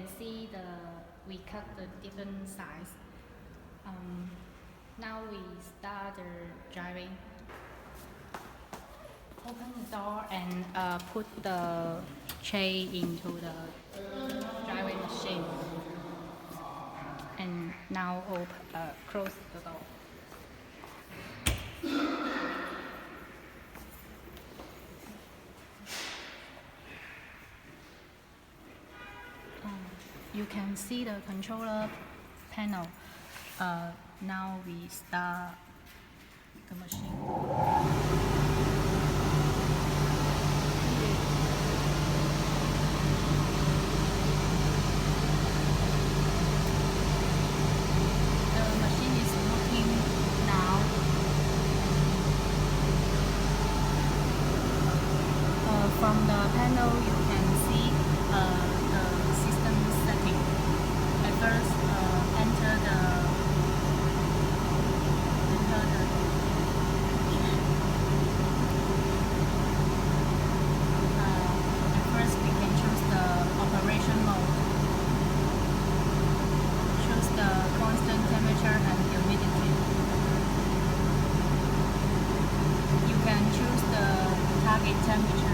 can see we cut the different size. Now we start the drying. Open the door and put the tray into the drying machine. And now close the door. You can see the controller panel. Now we start the machine. The machine is working now. From the panel, you can see the system setting. At first, enter the at first we can choose the operation mode. Choose the constant temperature and humidity. You can choose the target temperature.